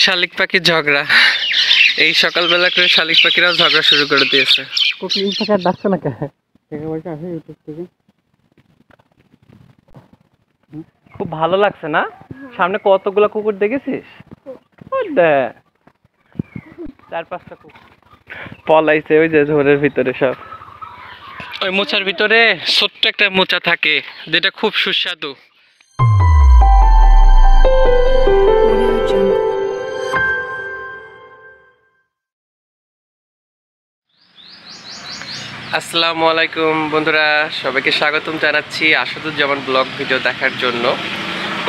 শালিক পাখির ঝগড়া। এই সকালবেলা করে শালিক পাখিরাও ঝগড়া শুরু করে দিয়েছে। কোকিল পাখি আর ডাকছে না কেন? আসে ইউটিউব থেকে। খুব ভালো লাগছে না? সামনে কতগুলা কুকুর দেখেছিস? চার পাঁচটা কুকুর পলাইছে ওই যে ঝোরের ভিতরে সব। ওই মোচার ভিতরে ছোট্ট একটা মোচা থাকে যেটা খুব সুস্বাদু। আসসালামু আলাইকুম বন্ধুরা, সবাইকে স্বাগতম জানাচ্ছি আসাদুজ্জামান ব্লগ ভিডিও দেখার জন্য।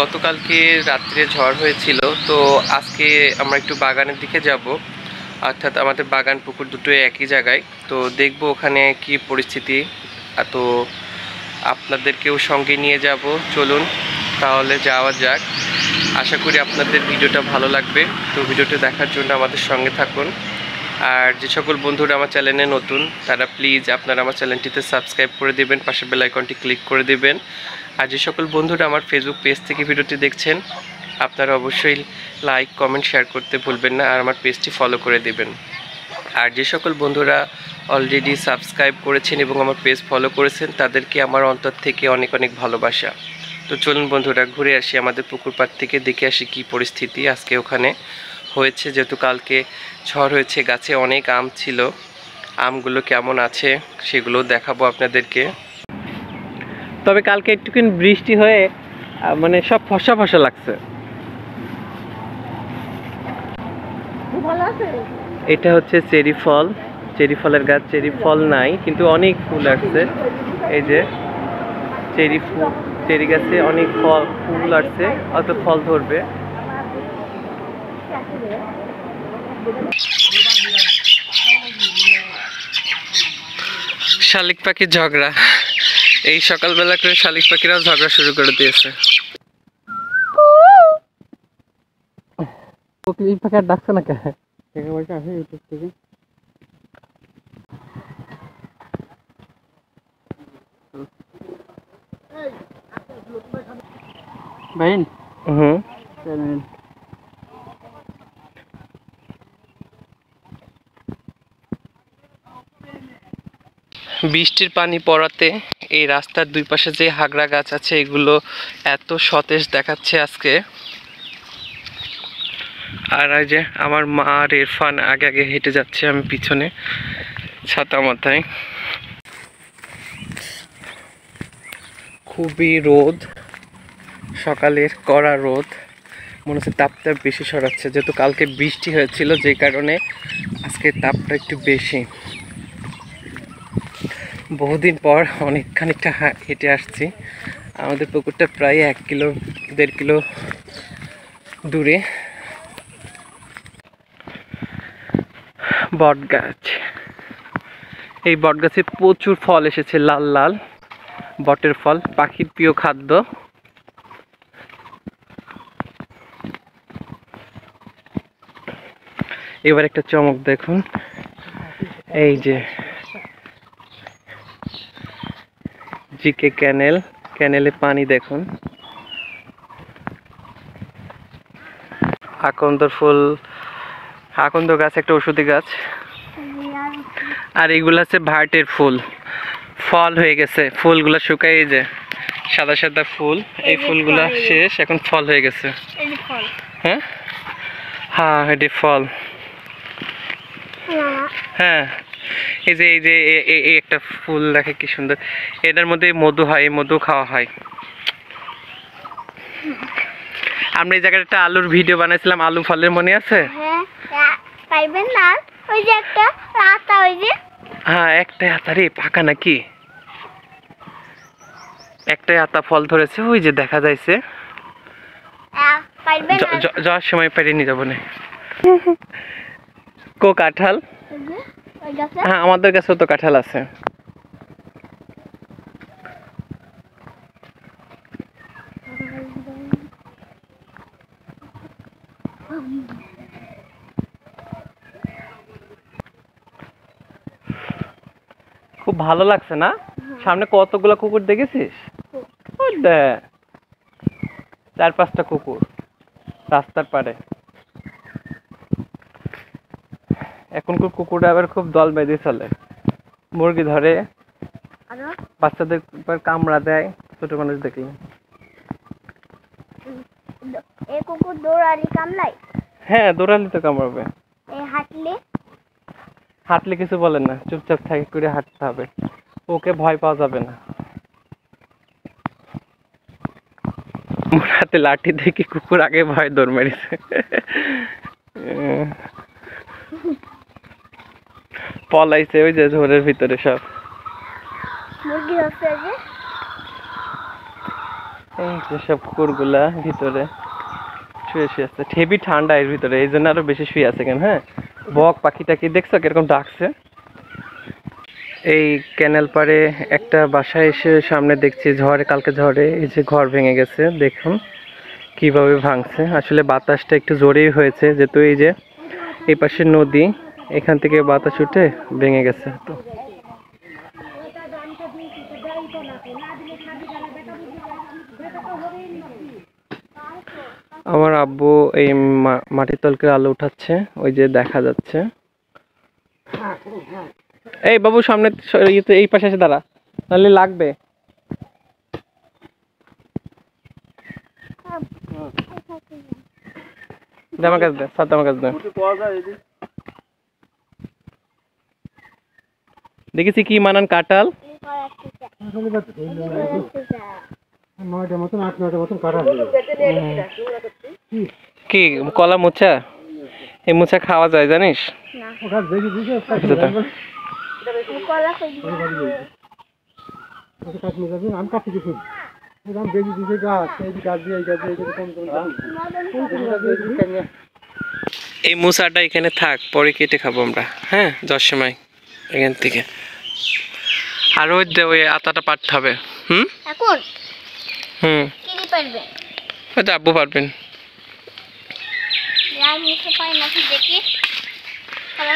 গতকালকে রাত্রে ঝড় হয়েছিল, তো আজকে আমরা একটু বাগানের দিকে যাব, অর্থাৎ আমাদের বাগান পুকুর দুটো একই জায়গায়। তো দেখব ওখানে কি পরিস্থিতি, তো আপনাদেরকেও সঙ্গে নিয়ে যাব। চলুন তাহলে যাওয়া যাক। আশা করি আপনাদের ভিডিওটা ভালো লাগবে। তো ভিডিওটা দেখার জন্য আমাদের সঙ্গে থাকুন। আর যে সকল বন্ধুরা আমার চ্যানেলে নতুন, তারা প্লিজ আপনারা আমার চ্যানেলটিতে সাবস্ক্রাইব করে দেবেন, পাশে বেল আইকনটি ক্লিক করে দেবেন। আর যে সকল বন্ধুরা আমার ফেসবুক পেজ থেকে ভিডিওটি দেখছেন, আপনারা অবশ্যই লাইক কমেন্ট শেয়ার করতে ভুলবেন না, আর আমার পেজটি ফলো করে দেবেন। আর যে সকল বন্ধুরা অলরেডি সাবস্ক্রাইব করেছেন এবং আমার পেজ ফলো করেছেন, তাদেরকে আমার অন্তর থেকে অনেক অনেক ভালোবাসা। তো চলুন বন্ধুরা ঘুরে আসি আমাদের পুকুর পাড় থেকে, দেখে আসি কী পরিস্থিতি আজকে ওখানে হয়েছে। যেহেতু কালকে ঝড় হয়েছে, গাছে অনেক আম ছিল, আমগুলো কেমন আছে সেগুলো দেখাবো আপনাদেরকে। তবে কালকে একটুখানি বৃষ্টি হয়ে মানে সব ফসা ফসা লাগছে। এটা হচ্ছে চেরি ফল, চেরি ফলের গাছ। চেরি ফল নাই কিন্তু অনেক ফুল আসছে। এই যে চেরি ফুল, চেরি গাছে অনেক ফুল আসছে, অত ফল ধরবে। শালিক পাখির ঝগড়া। এই সকালবেলা করে শালিক পাখিরাও ঝগড়া শুরু করে দিয়েছে। কোকিল পাখি আর ডাকছে না কেন? আসে ইউটিউব থেকে। ভাইন বৃষ্টির পানি পড়াতে এই রাস্তার দুই পাশে যে হাগড়া গাছ আছে, এগুলো এত সতেজ দেখাচ্ছে আজকে। আর এই যে আমার মা আর ইরফান আগে আগে হেঁটে যাচ্ছে, আমি পিছনে ছাতা মাথায়। খুবই রোদ, সকালের কড়া রোদ, মনে হচ্ছে তাপটা বেশি সরাচ্ছে। যেহেতু কালকে বৃষ্টি হয়েছিল, যে কারণে আজকে তাপটা একটু বেশি। বহুদিন পর অনেক খানিকটা হেঁটে আসছি। আমাদের পুকুরটা প্রায় 1-1.5 কিলো দূরে। বট গাছ, এই বট গাছে প্রচুর ফল এসেছে, লাল লাল বটের ফল, পাখির প্রিয় খাদ্য। এবার একটা চমক দেখুন, এই যে জিকে ক্যানেল, ক্যানেলে পানি দেখুন। আকন্দ ফুল, আকন্দ গাছ একটা ওষুধি গাছ। আর এগুলো আছে ভার্টের ফুল, ফল হয়ে গেছে, ফুলগুলো শুকাই, যে সাদা সাদা ফুল, এই ফুলগুলা শেষ, এখন ফল হয়ে গেছে। হ্যাঁ হ্যাঁ, এটি ফল। হ্যাঁ, এই যে এই যে এই একটা ফুল দেখে কি সুন্দর, এটার মধ্যে মধু হয়, এই মধু খাওয়া হয়। আমরা এই জায়গায় একটা আলুর ভিডিও বানাইছিলাম, আলু ফলের, মনে আছে? হ্যাঁ, একটাই আতা রে, পাকা নাকি? একটাই আতা ফল ধরেছে, ওই যে দেখা যাইছে। যাওয়ার সময় পেরে নিয়ে যাবো না। কো কাঁঠাল? হ্যাঁ, আমাদের কাছেও তো কাঁঠাল আছে। খুব ভালো লাগছে না? সামনে কতগুলা কুকুর দেখেছিস? 4-5টা কুকুর রাস্তার পাড়ে। এখনকার কুকুররা আবার খুব দল বেঁধে চলে, মুরগি ধরে, আরো বাচ্চাদের উপর কামড়া দেয় ছোট মানুষ দেখলে। এই কুকুর দৌড়ালি কামলাই, হ্যাঁ, দৌড়ালে তো কামড়াবে। এই হাঁটলে হাঁটলে কিছু বলেন না, চুপচাপ থাকে করে হাঁটতে হবে, ওকে ভয় পাওয়া যাবে না। মোর হাতে লাঠি দেখি কুকুর আগে ভয় দৌড় মেরেছে। পলাইছে ওই যে ঝোরের ভিতরে সব। মুরগি হচ্ছে যে এই যে সব কুকুরগুলা ভিতরে শুয়ে শুয়ে আছে, হেভি ঠান্ডা এর ভিতরে, এই জন্য আরো বেশি শুয়ে আছে কেন। হ্যাঁ, বক পাখিটা কি দেখছো কিরকম ডাকছে। এই ক্যানেল পাড়ে একটা বাসায় এসে সামনে দেখছি কালকে ঝড়ে এই যে ঘর ভেঙে গেছে, দেখুন কিভাবে ভাঙছে। আসলে বাতাসটা একটু জোরেই হয়েছে, যেহেতু এই যে এই পাশে নদী, এখান থেকে বাতাস উঠে ভেঙে গেছে। তো আমার আব্বু এই মাটির তলকে আলো উঠাচ্ছে, ওই যে দেখা যাচ্ছে। এই বাবু সামনে ইয়েতে এই পাশে এসে দাঁড়া, নাহলে লাগবে। আমার কাছে দে, সাথে আমার কাছে দে। দেখেছি কি মানান কাঁঠাল। কি কলা মোচা, এই মোচা খাওয়া যায় জানিস? এই মোচাটা এখানে থাক, পরে কেটে খাবো আমরা। হ্যাঁ, 10 সময় এখান থেকে। আর ওই আতাটা পারতে হবে। এখন হুম, কি পারবে? হয়তো আব্বু পারবেন। আমি তো পাই নাকি দেখি,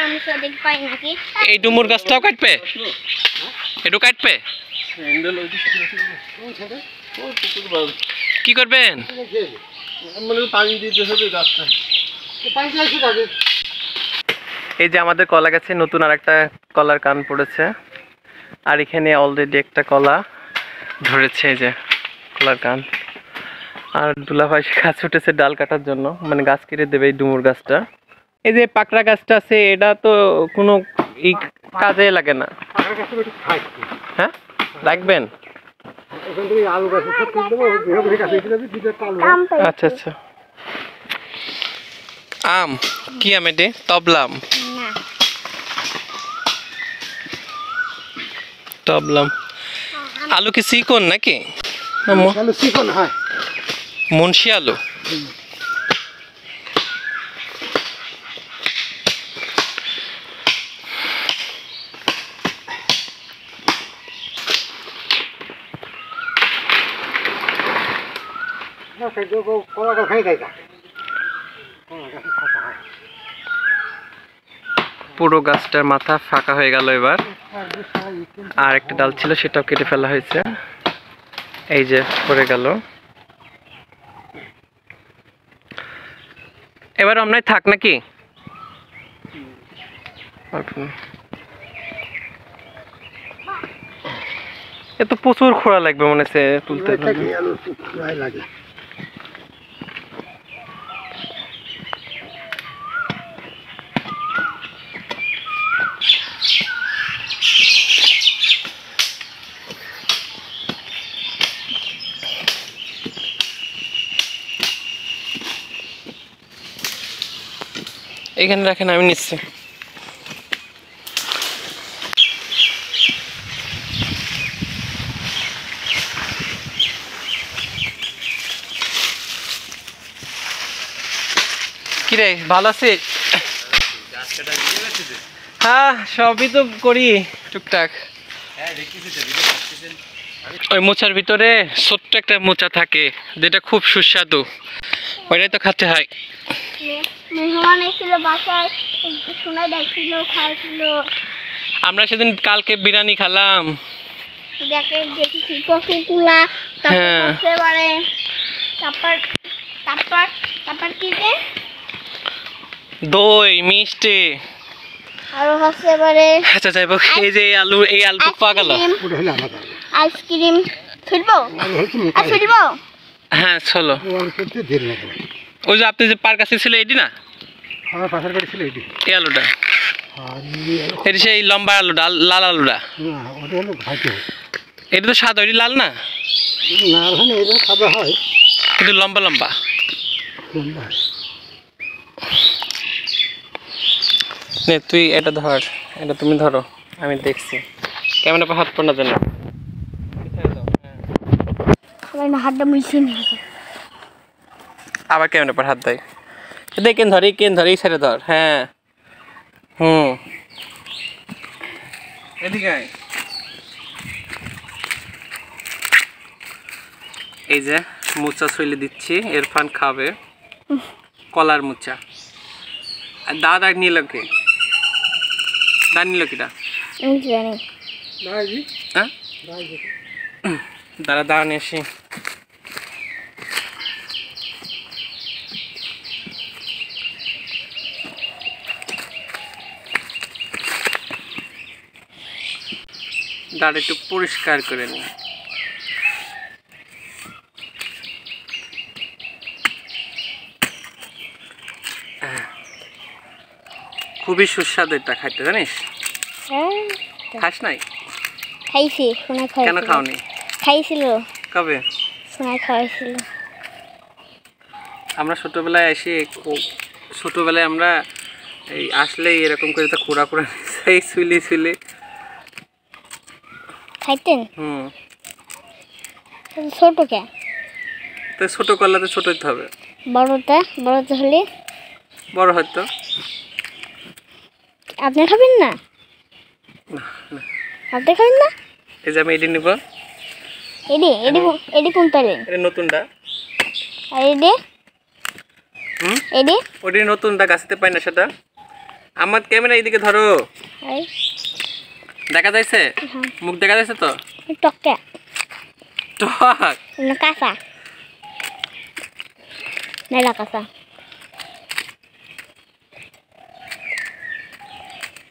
আমি তো দেখি পাই নাকি। এই ডুমুর গাছটাও কাটবে, একটু কাটবে। কি করবেন? এই যে আমাদের কলা গাছে নতুন আর একটা কলার কান পড়েছে, আর এখানে অলরেডি একটা কলা ধরেছে, এই যে কলার কান। আর দুলাভাই গাছ উঠেছে ডাল কাটার জন্য, মানে গাছ কেটে দেবে এই ডুমুর গাছটা। এই যে পাকড়া গাছটা আছে, এটা তো কোনো কাজে লাগে না। হ্যাঁ, রাখবেন। আচ্ছা আচ্ছা। আম কি আম এটি? তবলাম। তবলাম। আলু কি চিকন নাকি? আলু চিকন হয়, মুন্সি আলু। কলা গাছ খাই খাই পুরো গাছটার মাথা ফাঁকা হয়ে গেল এবার, আর একটা ডাল ছিল সেটাও কেটে ফেলা হয়েছে, এই যে পড়ে গেল। এবার আমরাই থাক নাকি? এ তো প্রচুর খোঁড়া লাগবে মনে হচ্ছে তুলতে। লাগে। এখানে রাখেন, আমি নিচ্ছি। কিরে ভালো আছিস? হ্যাঁ, সবই তো করি টুকটাক। ওই মোচার ভিতরে ছোট্ট একটা মোচা থাকে যেটা খুব সুস্বাদু, ওইটাই তো খেতে হয়। মেহমান এসেছিল বাসায়, শোনা দেখছিল, খাইছিল। আমরা সেদিন কালকে বিরিয়ানি খেলাম। দেখে দেখেছি কফি তুলা, হ্যাঁ। তারপর তারপর তারপর কি যে দই মিষ্টি আরো হচ্ছে এবারে আচ্ছা যাই হোক, এই যে এই আলু পাওয়া গেল। ওটা হলে আলাদা আইসক্রিম ছুটবো আলু হচ্ছে আর মোটা ছুটবো হ্যাঁ চলো। ও আলু করতে দেরি লাগে ওই যে আপনি যে পার কাছে ছিল এটি না, আমার পাশের বাড়ি ছিল এটি এই আলুটা, আর এটি সেই লম্বা আলুটা, লাল আলুটা। না ওটা হলো ভাজি হয় এটা তো সাদা, এটি লাল না, না ওখানে এটা সাদা হয় কিন্তু লম্বা লম্বা। লম্বা হয়। নে তুই এটা ধর, এটা তুমি ধরো, আমি দেখছি কেমন হাত পড় না জানো। সবাই না হাতটা মুছে নিয়ে আবার কেমন হাত দেয়, কেন ধর, এই সাইডে ধর। হ্যাঁ এদিকে আয়। এই যে মুচা ছইলে দিচ্ছি, ইরফান খাবে কলার মুচা। আর দাদা নিল কে, দা নিল কিটা? আমি জানি হ্যাঁ দাঁড়া দাঁড়া নিয়ে আসি। দাঁড়া একটু পরিষ্কার করে নি। খুবই সুস্বাদু এটা খাইতে, জানিস? হ্যাঁ খাস নাই? খাইছি সোনাই কেন খাইছিল খাওনি? খাইছিল কবে? সোনাই খাওয়াইছিল আমরা ছোটবেলায় এসে ছোটবেলায় আমরা এই আসলেই এরকম করে তো খোঁড়া খোঁড়া এই শুইলে খাইতেন হুম। ছোট কে তো ছোট করলে ছোট হতে হবে, বড়টা হলে বড় হয়তো। আপনি খাবেন না? আপনি খাবেন না? এই যে আমি এটি নিব, এডি কোন পেলেন? এটা নতুনটা। আর এডি হুম, এডি ওটি নতুনটা, গাছেতে পাই না সেটা। আমার ক্যামেরা এইদিকে ধরো, এই দেখা যাইছে? হ্যাঁ মুখ দেখা যাচ্ছে তো? টকটা টক না কাঁচা নেলা কাঁচা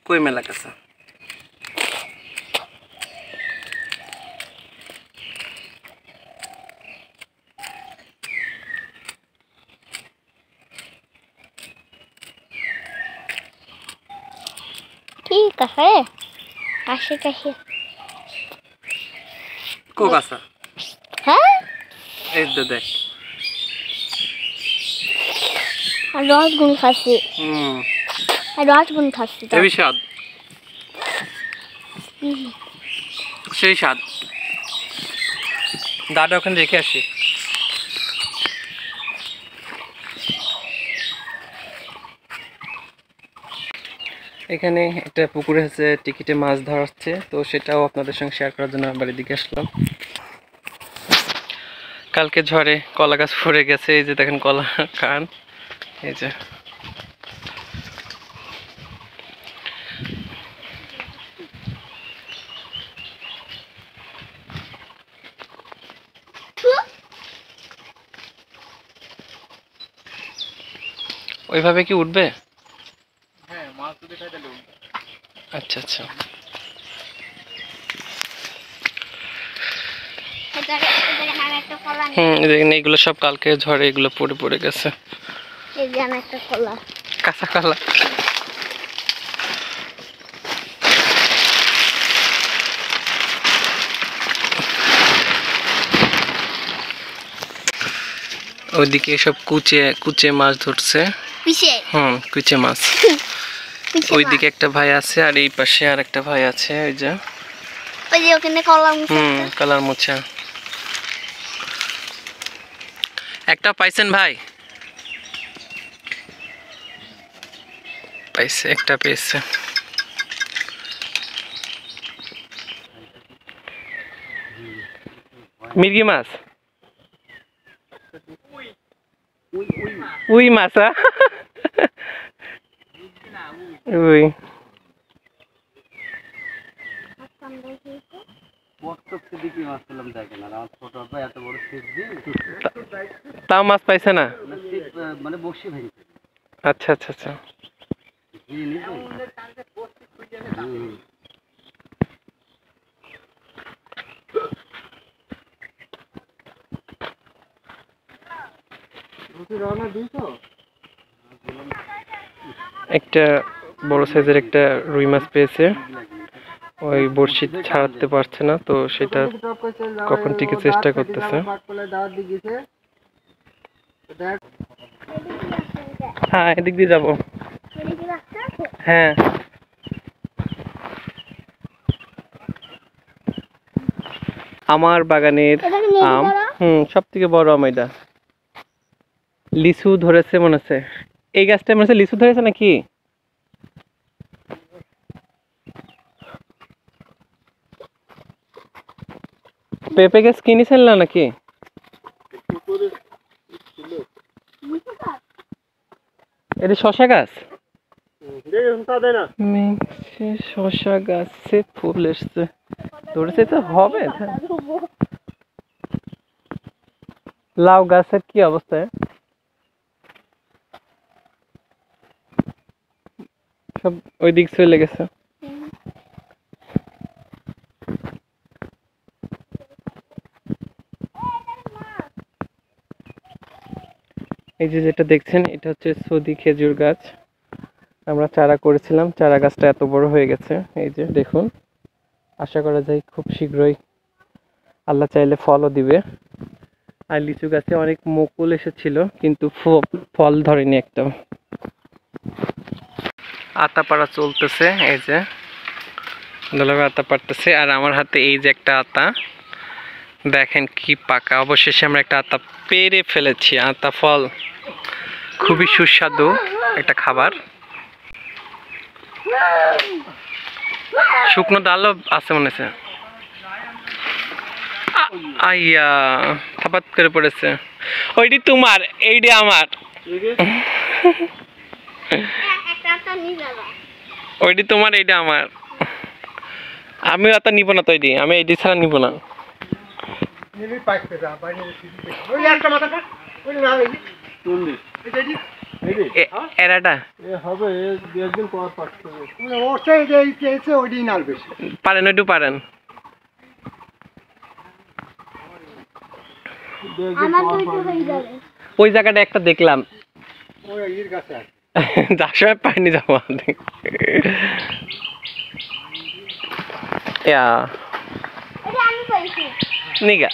কই মেলা কাছে? ঠিক আছে কাশি কো কাছা? হ্যাঁ এই তো দেখ। আর রসগুন খাচ্ছি হুম, তো হেবি স্বাদ, সেই স্বাদ। দাদা ওখানে রেখে আসি। এখানে একটা পুকুরে হচ্ছে টিকিটে মাছ ধরা হচ্ছে, তো সেটাও আপনাদের সঙ্গে শেয়ার করার জন্য বাড়ির দিকে আসলাম। কালকে ঝড়ে কলা গাছ পড়ে গেছে, এই যে দেখেন কলা খান, এই যে ওইভাবে কি উঠবে? হ্যাঁ, মাছ যদি খাই তাহলে উঠবে। আচ্ছা আচ্ছা, দেখেন এইগুলো সব কালকে ঝড়ে এগুলো পড়ে পড়ে গেছে। এই যে আমি একটা কলা কাঁচা কলা। ওইদিকে সব কুচে মাছ ধরছে। কুচে মাছ। ওইদিকে একটা ভাই আছে, আর এই পাশে আর একটা ভাই আছে, ওই যে ওখানে কলা কালার মোচা। একটা পাইছেন ভাই? পাইছে, একটা পেয়েছে। মির্গি মাছ, উই মাছ, উই তাও মাছ পাইছে না? আচ্ছা আচ্ছা আচ্ছা। একটা বড় সাইজের একটা রুই মাছ পেয়েছে, ওই বড়শি ছাড়াতে পারছে না, তো সেটা কখন থেকে চেষ্টা করতেছে। হ্যাঁ, এদিক দিয়ে যাবো। হ্যাঁ, আমার বাগানের আম, সব থেকে বড় আম এটা। লিচু ধরেছে মনে হচ্ছে, এই গাছটা মনে হচ্ছে লিচু ধরেছে নাকি? পেঁপে গাছ কিনেছেন না নাকি? এটা শশা গাছ, শশা গাছে ফুল এসছে, ধরেছে তো হবে। লাউ গাছের কি অবস্থা? সব ওই দিক চলে গেছে। এই যে যেটা দেখছেন, এটা হচ্ছে সৌদি খেজুর গাছ। আমরা চারা করেছিলাম, চারা গাছটা এত বড় হয়ে গেছে। এই যে দেখুন, আশা করা যায় খুব শীঘ্রই আল্লাহ চাইলে ফলও দিবে। আর লিচু গাছে অনেক মুকুল এসেছিল, কিন্তু ফল ধরেনি একটাও। আতা পাড়া চলতেছে, এই যে দুলাভাই আতা পাড়তেছে, আর আমার হাতে এই যে একটা আতা, দেখেন কি পাকা। অবশেষে আমরা একটা আতা পেরে ফেলেছি। আতা ফল খুবই সুস্বাদু একটা খাবার। শুকনো ডালও আছে মনে হচ্ছে। আইয়া, থাপাত করে পড়েছে। ওইটি তোমার, এইটি আমার। ওইটি তোমার, এইটা আমার। আমি অত নিব না, তৈরি আমি এইটি ছাড়া নিব না। এরাটা পারেন, ওইটু পারেন। ওই জায়গাটা একটা দেখলাম, যার সময় পাইনি যাবো নিগা।